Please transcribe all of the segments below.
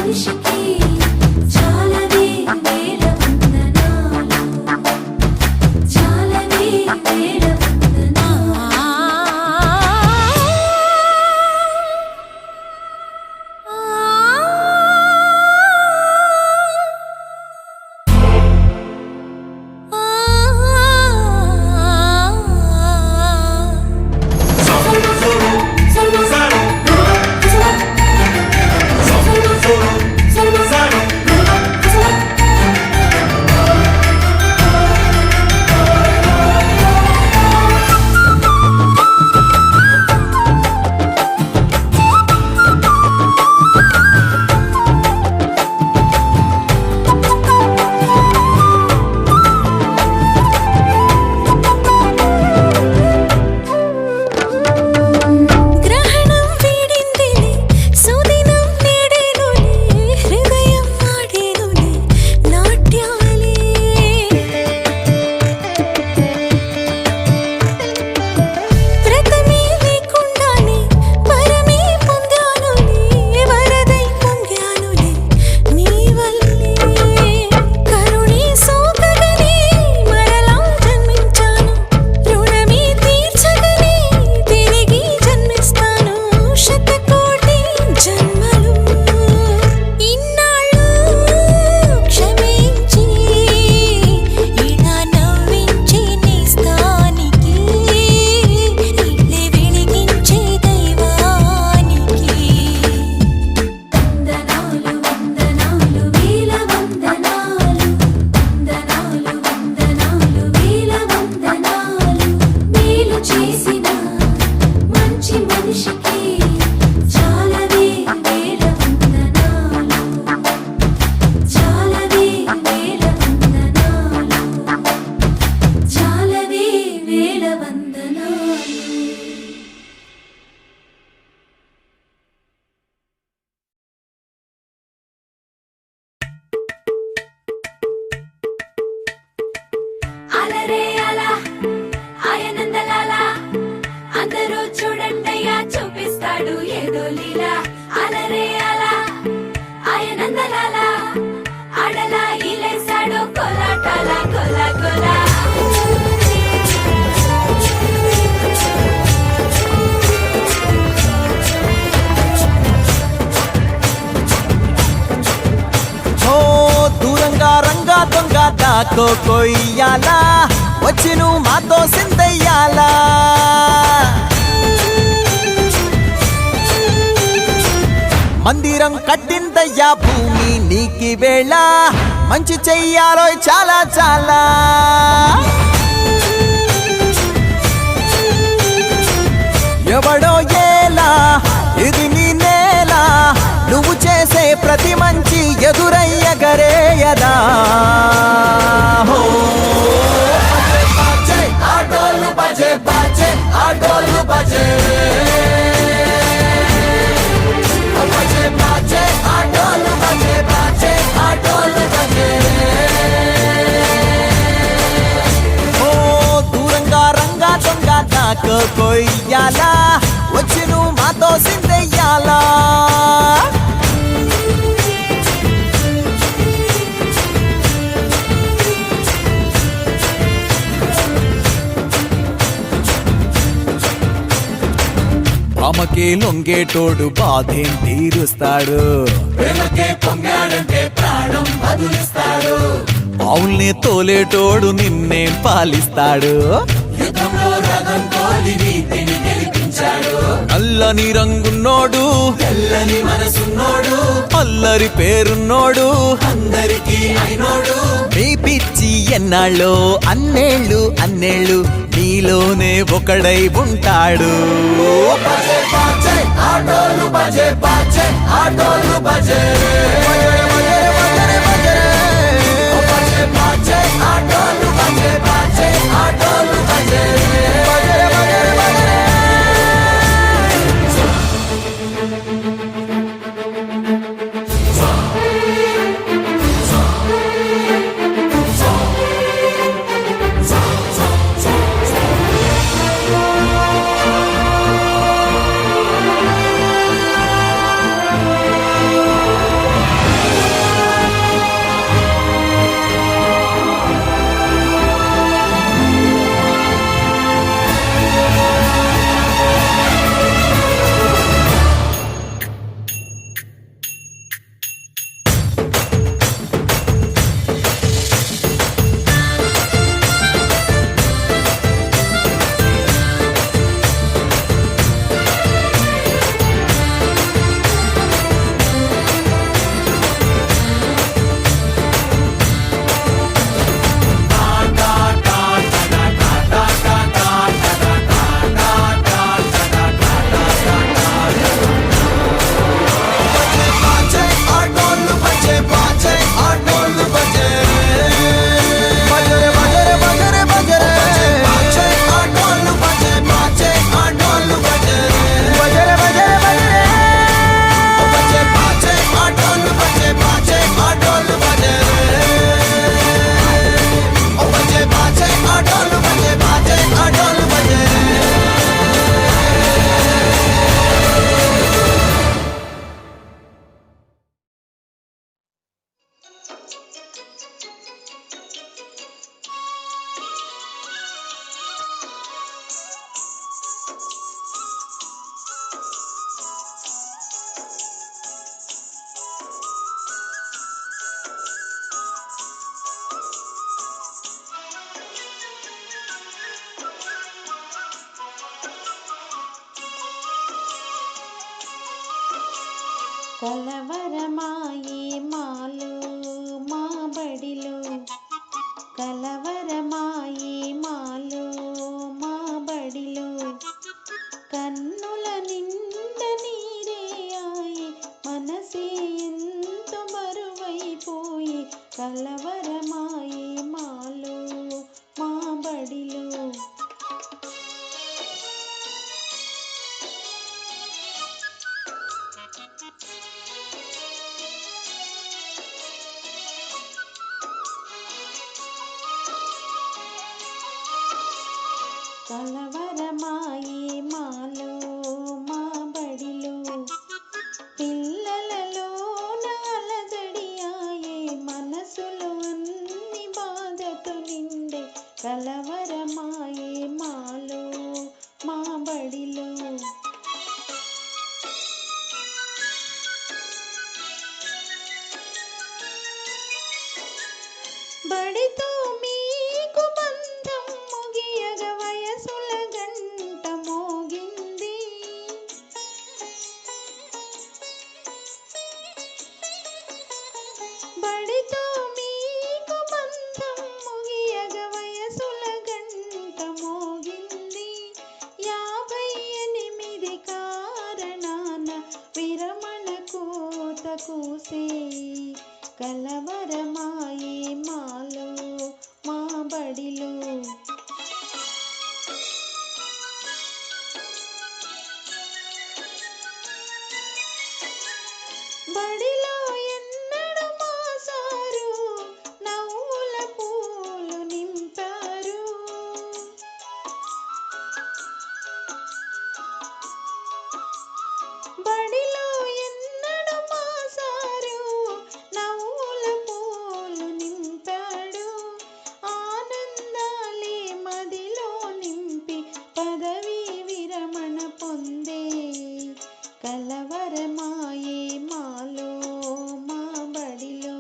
మనిషికి చాలానే వేల వందనాలు. అలరే అలా ఆయనందలాలా అందరూ చూడండయ్యా చూపిస్తాడు ఏదో లీలా అలరే అలా ఆయనందలాలా ఆడలా ఇలేసాడు కోలాటాల కోలా కోలా దూరంగా రంగా దొంగ దాకో కొయ్యాలా వచ్చి నువ్వు మాతో సిందయ్యాలా మందిరం కట్టిందయ్యా భూమి నీకి వేళ మంచి చెయ్యాలో చాలా చాలా ఎవడో ఏలా ఇది నీ నేల నువ్వు చేసే ప్రతి మంచి ఎదురయ్యగరేయదా ఆటోలు బజే బాజే ఆటోలు బజే బజే బాజే ఆటోలు బజే బాజే ఆటోలు బజే ఓ దూరంగా రంగా దొంగ నాకు కొయ్యాలా వచ్చి నువ్వు మాతో సిందెయ్యాలా ఆమెకే లొంగేటోడు బాధేం తీరుస్తాడు ఆవుల్ని తోలేటోడు నిన్నే పాలిస్తాడు నల్లని రంగున్నోడు తెల్లని మనసున్నోడు అల్లరి పేరున్నోడు అందరికీ అయినోడు మీ పిచ్చి ఎన్నాళ్ళో అన్నేళ్ళు అన్నేళ్ళు నీలోనే ఒకడై ఉంటాడు ఆటోలు బజే బాజే ఆటోలు బజే ఆటోలు బజే బాజే ఆటోలు బజే కలవరమాయే మాలు మా బడిలో కలవరమాయే మాలు మా బడిలో కన్నుల నిండ నీరే ఆయే మనసే ఎంతో బరువైపోయే కలవరమాయే మాలు మా బడిలో కలవరమాయే మాలో మా బడిలో పిల్లలలో అలజడియాయే మనసులో అన్ని బాధతో నిండే కలవరమాయే మాలో మా బడిలో బడితో మీకు బంధం ముగియగ వయసుల గంట మోగింది బడితో మీకు బంధం ముగియగ వయసుల గంట మోగింది 58 కారణాన విరమణ కోత కూసే కలవరమాయే మాలో మా బడిలో బడిలో ఎన్నడు మాసారు నవ్వుల పూలు నింపారు బడిలో ఎన్నడు మాసారు నవ్వుల పూలు నింపాడు ఆనందాలే మదిలో నింపి పదవి విరమణ పొందే కలవరమాయే మాలో మా బడిలో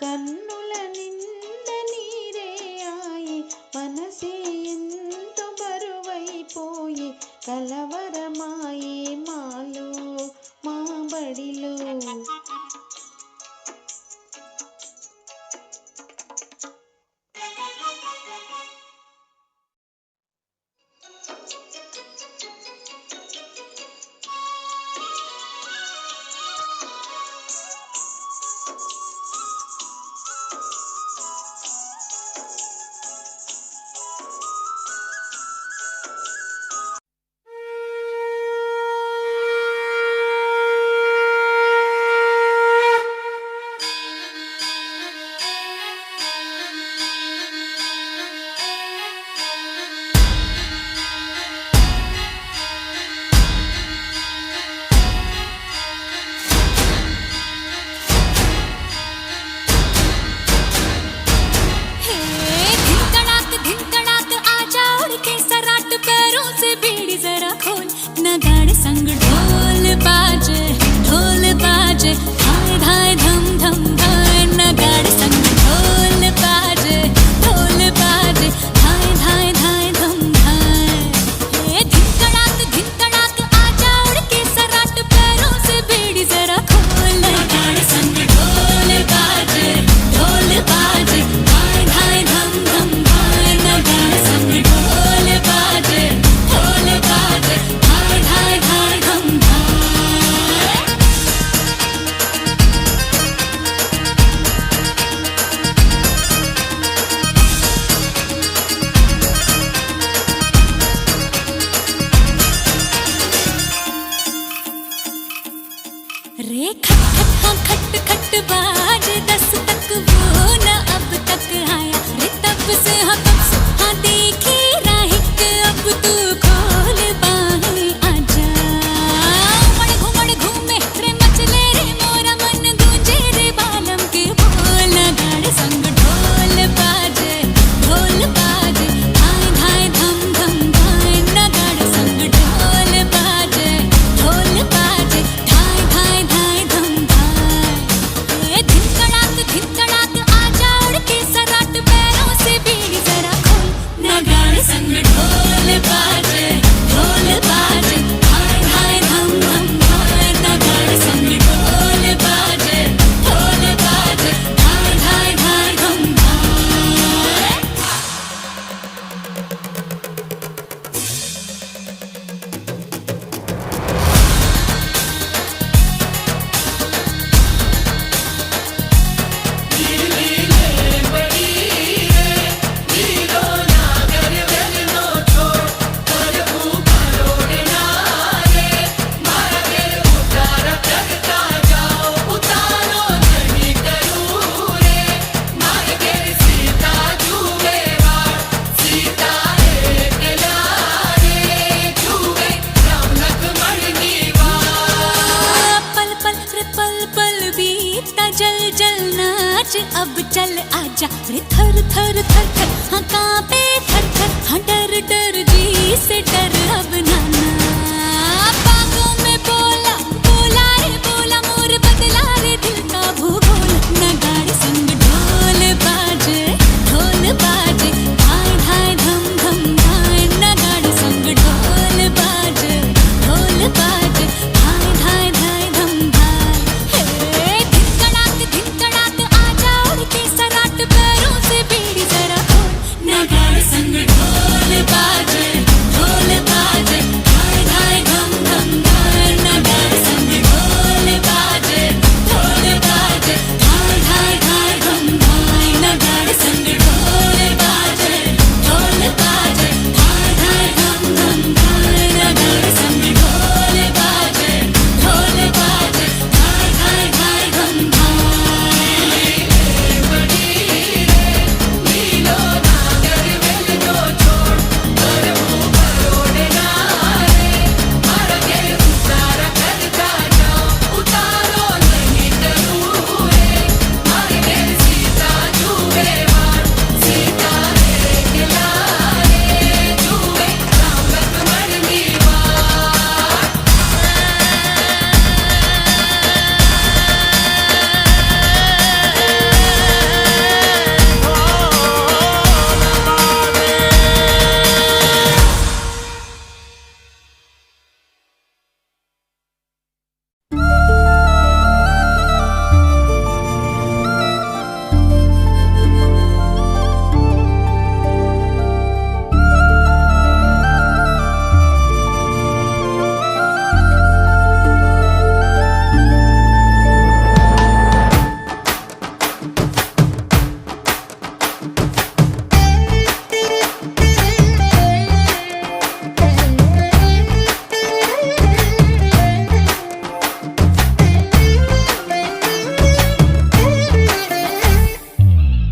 కన్నుల నిండ నీరే ఆయి మనసే ఎంతో బరువైపోయి కలవరమాయే మాలో మా బడిలో संग ढोल बाजे धाय धाय धम धम धाय नगाड़े संग ढोल बाजे धाय धाय धाय धम धाय धिनकड़ाक आजा उड़ के सराट पैरों से बेड़ी जरा खोल नगाड़े संग ढोल बाजे धाय धाय धम धम धाय नगाड़े संग ढोल बाजे धाय धाय धाय धम धाय रे खट खट बाज 10 तक वो न अब तक आया रे तब से हाँ देखी राही के अब तू खोल बाहें आजा घुमड़ घूमे रे मचले रे मोरा मन गूंजे रे बालम के बोल गाड़े संग ढोल बाजे धाय धाय धम धम धाय नगाड़े संग ढोल बाजे धाय धाय धाय धम धाय धिनकड़ाक आजा उड़ के सराट पैरों से बीड़ी जरा खोल आज अब चल आजा रे थर थर थर थर हाँ कांपे थर थर हाँ डर डर जी से डर अब नाना बागों में बोला बोला रे बोला मोर बदला रे दिल का भूगोल नगाड़े संग ढोल बाजे धाय धाय धम धम धाय नगाड़े संग ढोल बाजे धाय धाय धाय धम धाय हे धिन कड़ाक आजा उड़ के सराट पैरों से बीड़ी जरा खोल नगाड़े संग ढोल बाजे धाय धाय धम धम धाय नगाड़े संग ढोल बाजे धाय धाय धाय धम धाय नगाड़े संग ढोल बाजे धाय धाय धम धम धाय नगाड़े संग ढोल बाजे धाय धाय धाय धम धाय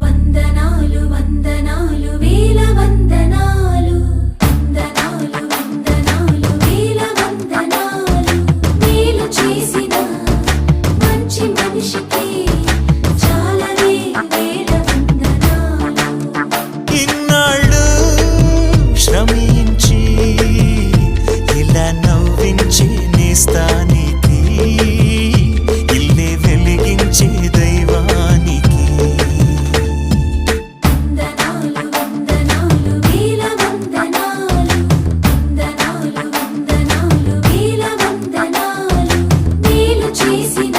వందనాలు వందనాలు వేల వందనాలు వందనాలు వందనాలు వేల వందనాలు మేలు చేసిన మంచి మనిషికి చాలానే వేల వందనాలు ఇన్నాళ్ళు శ్రమించి ఇలా నవ్వించి నేస్తానికి ఇల్లే వెలిగించే దైవానికి వందనాలు వందనాలు వేల వందనాలు వందనాలు వందనాలు వేల వందనాలు మేలు చేసిన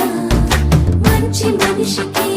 మంచి మనిషికి